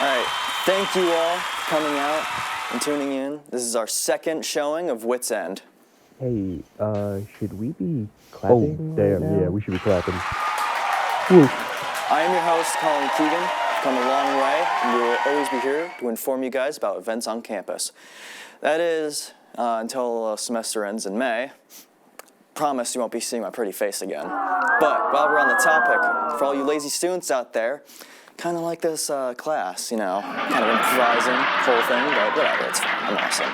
All right, thank you all for coming out and tuning in. This is our second showing of Wits End. Hey, should we be clapping damn, right now? yeah, we should be clapping. Woo. I am your host, Colin Keegan. We've come a long way, and we will always be here to inform you guys about events on campus. That is, until the semester ends in May. Promise you won't be seeing my pretty face again. But while we're on the topic, for all you lazy students out there, kind of like this class, you know, kind of improvising the whole thing, but whatever, it's fine, I'm awesome.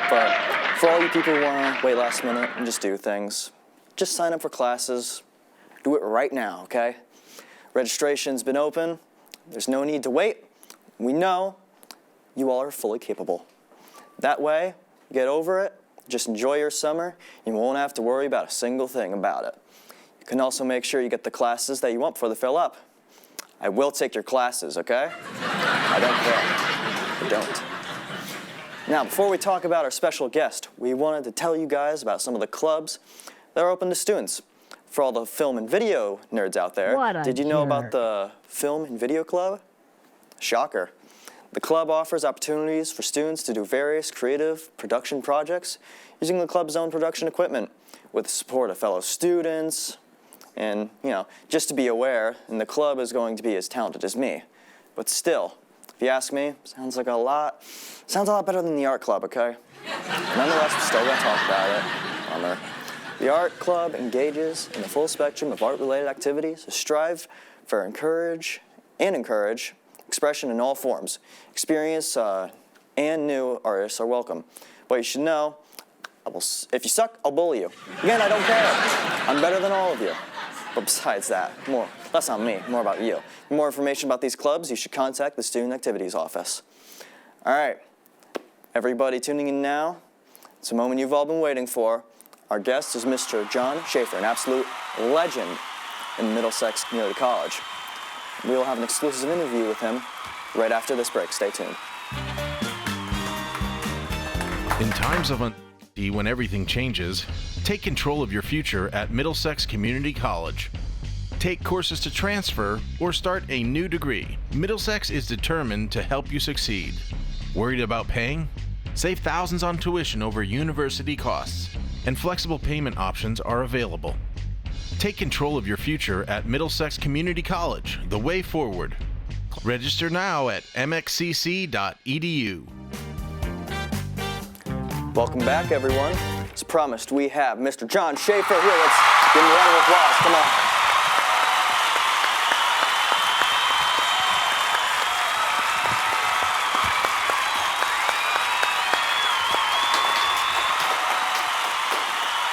But for all you people who want to wait last minute and just do things, just sign up for classes. Do it right now, okay? Registration's been open. There's no need to wait. We know you all are fully capable. That way, get over it, just enjoy your summer. You won't have to worry about a single thing about it. You can also make sure you get the classes that you want before they fill up. I will take your classes, okay? I don't care. I don't. Now, before we talk about our special guest, we wanted to tell you guys about some of the clubs that are open to students. For all the film and video nerds out there, did you know about the Film and Video Club? Shocker. The club offers opportunities for students to do various creative production projects using the club's own production equipment with the support of fellow students. And, you know, just to be aware, and the club is going to be as talented as me. But still, if you ask me, sounds a lot better than the art club, okay? Nonetheless, we're still going to talk about it. Bummer. The art club engages in the full spectrum of art-related activities to strive for encourage expression in all forms. Experienced and new artists are welcome. But you should know, if you suck, I'll bully you. Again, I don't care. I'm better than all of you. But besides that, that's not me, more about you. For more information about these clubs, you should contact the Student Activities Office. All right, everybody tuning in now, it's a moment you've all been waiting for. Our guest is Mr. John Schaefer, an absolute legend in Middlesex Community College. We will have an exclusive interview with him right after this break. Stay tuned. In times of uncertainty, when everything changes, take control of your future at Middlesex Community College. Take courses to transfer or start a new degree. Middlesex is determined to help you succeed. Worried about paying? Save thousands on tuition over university costs, and flexible payment options are available. Take control of your future at Middlesex Community College, the way forward. Register now at mxcc.edu. Welcome back, everyone. As promised, we have Mr. John Schaefer here. Let's give him a round of applause. Come on.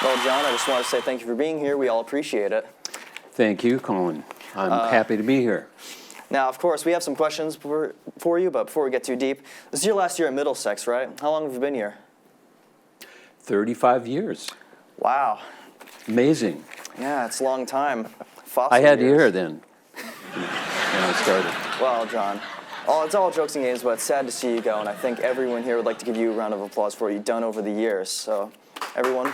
Well, John, I just want to say thank you for being here. We all appreciate it. Thank you, Colin. I'm happy to be here. Now, of course, we have some questions for you, but before we get too deep, this is your last year at Middlesex, right? How long have you been here? 35 years. Wow. Amazing. Yeah, it's a long time. Fossil I had years. hair then when I started. Well, John, it's all jokes and games, but it's sad to see you go, and I think everyone here would like to give you a round of applause for what you've done over the years. So, everyone.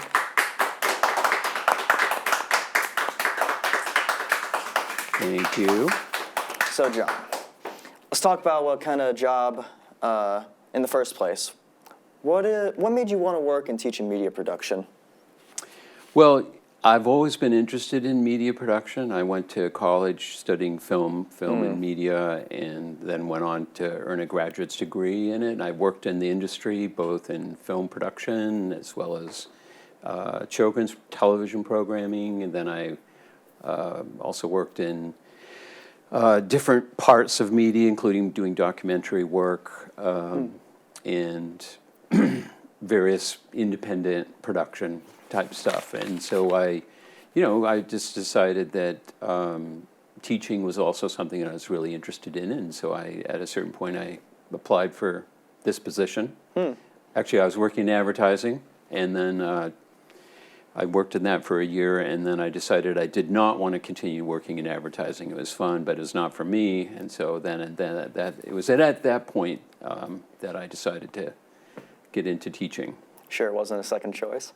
Thank you. So, John, let's talk about what kind of job in the first place. What made you want to work in teaching media production? Well, I've always been interested in media production. I went to college studying film and media, and then went on to earn a graduate's degree in it. I worked in the industry, both in film production as well as children's television programming, and then I also worked in different parts of media, including doing documentary work and various independent production type stuff. And so I just decided that teaching was also something that I was really interested in. And so at a certain point, I applied for this position. Actually, I was working in advertising, and then I worked in that for a year, and then I decided I did not want to continue working in advertising. It was fun, but it was not for me. And so then it was at that point that I decided to get into teaching. Sure, it wasn't a second choice.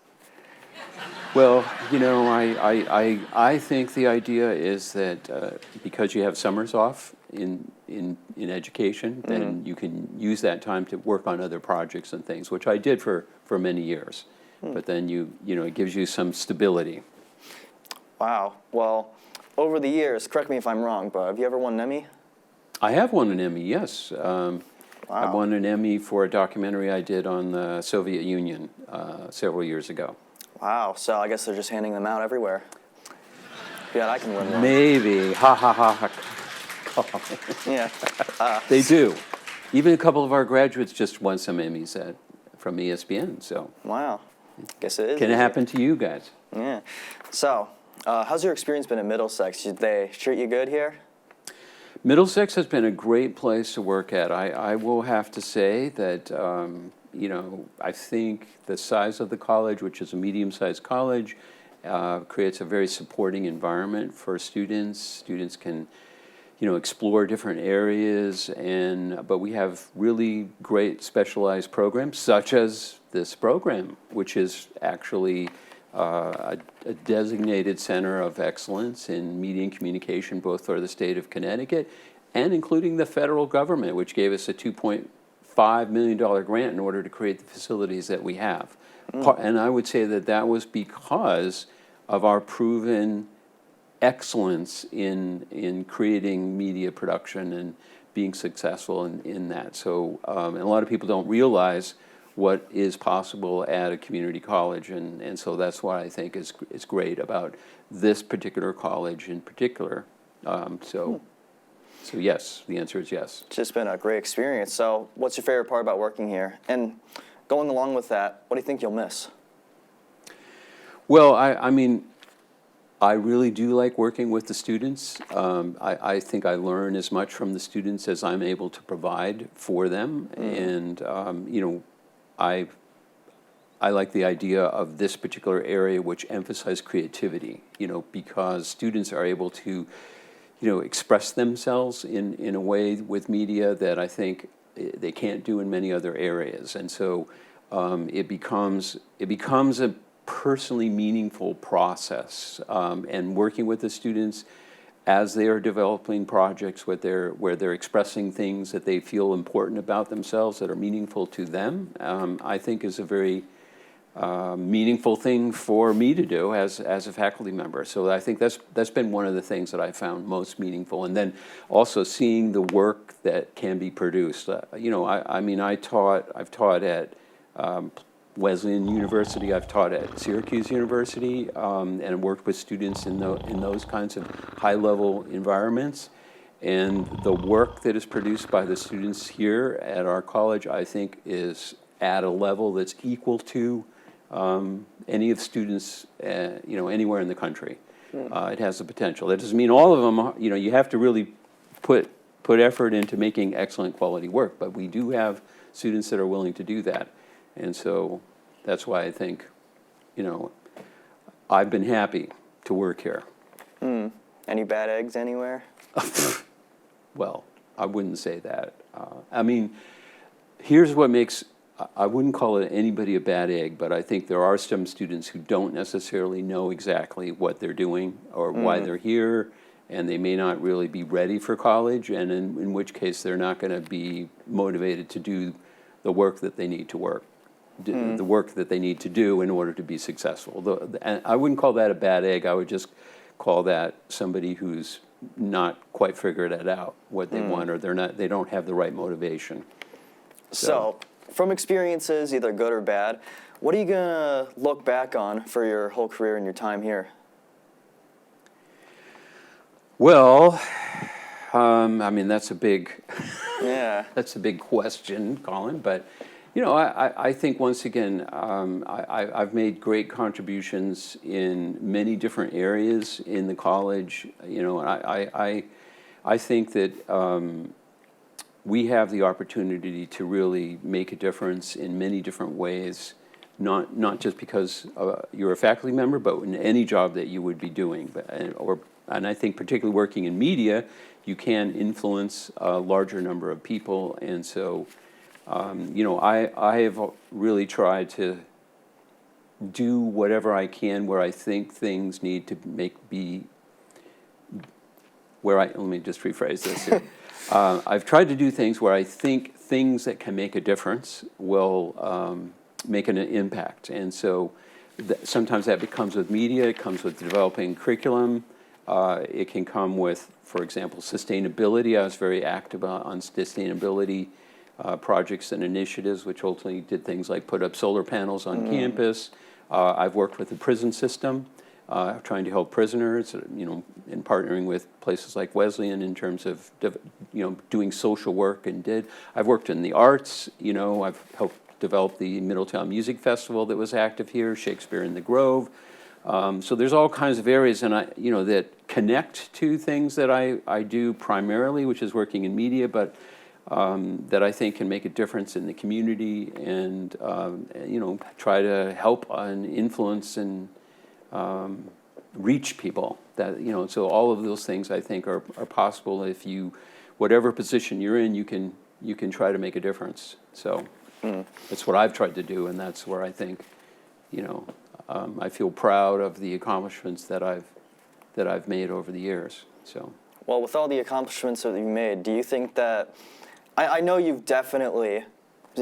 Well, I think the idea is that because you have summers off in education, then you can use that time to work on other projects and things, which I did for many years. But then it gives you some stability. Wow. Well, over the years, correct me if I'm wrong, but have you ever won an Emmy? I have won an Emmy, yes. Wow. I won an Emmy for a documentary I did on the Soviet Union several years ago. Wow. So I guess they're just handing them out everywhere. Yeah, I can win one. Maybe. Ha ha ha ha. Yeah. They do. Even a couple of our graduates just won some Emmys from ESPN. So Wow. Guess it is. can it easy. happen to you guys? Yeah. So, how's your experience been at Middlesex? Did they treat you good here? Middlesex has been a great place to work at. I will have to say that, I think the size of the college, which is a medium-sized college, creates a very supporting environment for students. Students can, explore different areas, but we have really great specialized programs, such as this program, which is actually a designated center of excellence in media and communication, both for the state of Connecticut and including the federal government, which gave us a $2.5 million grant in order to create the facilities that we have. And I would say that was because of our proven excellence in creating media production and being successful in that. So, and a lot of people don't realize what is possible at a community college, and so that's what I think is great about this particular college in particular. So yes, the answer is yes. It's just been a great experience. So, what's your favorite part about working here? And going along with that, what do you think you'll miss? Well, I mean, I really do like working with the students. I think I learn as much from the students as I'm able to provide for them, and I like the idea of this particular area which emphasizes creativity, because students are able to, express themselves in a way with media that I think they can't do in many other areas. And so it becomes a personally meaningful process, and working with the students as they are developing projects where they're expressing things that they feel important about themselves that are meaningful to them, I think is a very meaningful thing for me to do as a faculty member. So I think that's been one of the things that I found most meaningful. And then also seeing the work that can be produced. I've taught at Wesleyan University, I've taught at Syracuse University, and worked with students in those kinds of high-level environments. And the work that is produced by the students here at our college, I think, is at a level that's equal to any of the students, anywhere in the country. It has the potential. That doesn't mean all of them. You have to really put effort into making excellent quality work. But we do have students that are willing to do that. And so that's why I think, I've been happy to work here. Any bad eggs anywhere? Well, I wouldn't say that. Here's what makes, I wouldn't call it anybody a bad egg, but I think there are some students who don't necessarily know exactly what they're doing or why they're here, and they may not really be ready for college, and in which case they're not going to be motivated to do the work that they need to work. The work that they need to do in order to be successful. And I wouldn't call that a bad egg. I would just call that somebody who's not quite figured it out what they want, or they don't have the right motivation. So, from experiences, either good or bad, what are you gonna look back on for your whole career and your time here? Well, that's a big Yeah. that's a big question, Colin, but I think once again, I've made great contributions in many different areas in the college. I think that we have the opportunity to really make a difference in many different ways, not just because you're a faculty member, but in any job that you would be doing. And I think particularly working in media, you can influence a larger number of people, and so. I have really tried to do whatever I can where I think things need to let me just rephrase this here. I've tried to do things where I think things that can make a difference will make an impact. And so sometimes that becomes with media, it comes with developing curriculum, it can come with, for example, sustainability. I was very active on sustainability projects and initiatives, which ultimately did things like put up solar panels on campus. I've worked with the prison system, trying to help prisoners, and partnering with places like Wesleyan in terms of, doing social work. I've worked in the arts. I've helped develop the Middletown Music Festival that was active here, Shakespeare in the Grove. So there's all kinds of areas, and that connect to things that I do primarily, which is working in media, but that I think can make a difference in the community, and try to help and influence and reach people. So all of those things I think are possible if you, whatever position you're in, you can try to make a difference. So that's what I've tried to do, and that's where I think, I feel proud of the accomplishments that I've made over the years. So. Well, with all the accomplishments that you've made, do you think that, I know you've definitely,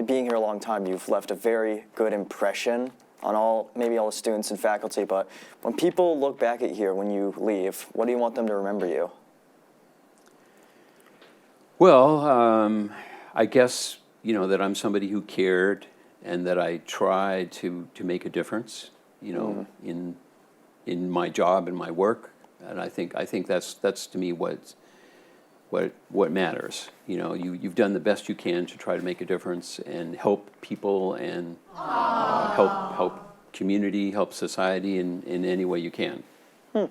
being here a long time, you've left a very good impression on maybe all the students and faculty, but when people look back at here when you leave, what do you want them to remember you? Well, I guess, that I'm somebody who cared and that I tried to make a difference, in my job and my work. And I think that's to me what matters. You've done the best you can to try to make a difference and help people and help community, help society in any way you can. So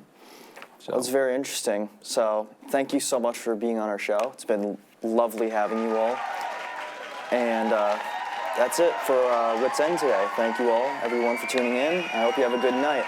That's very interesting. So thank you so much for being on our show. It's been lovely having you all. And that's it for Wits End today. Thank you all, everyone, for tuning in. I hope you have a good night.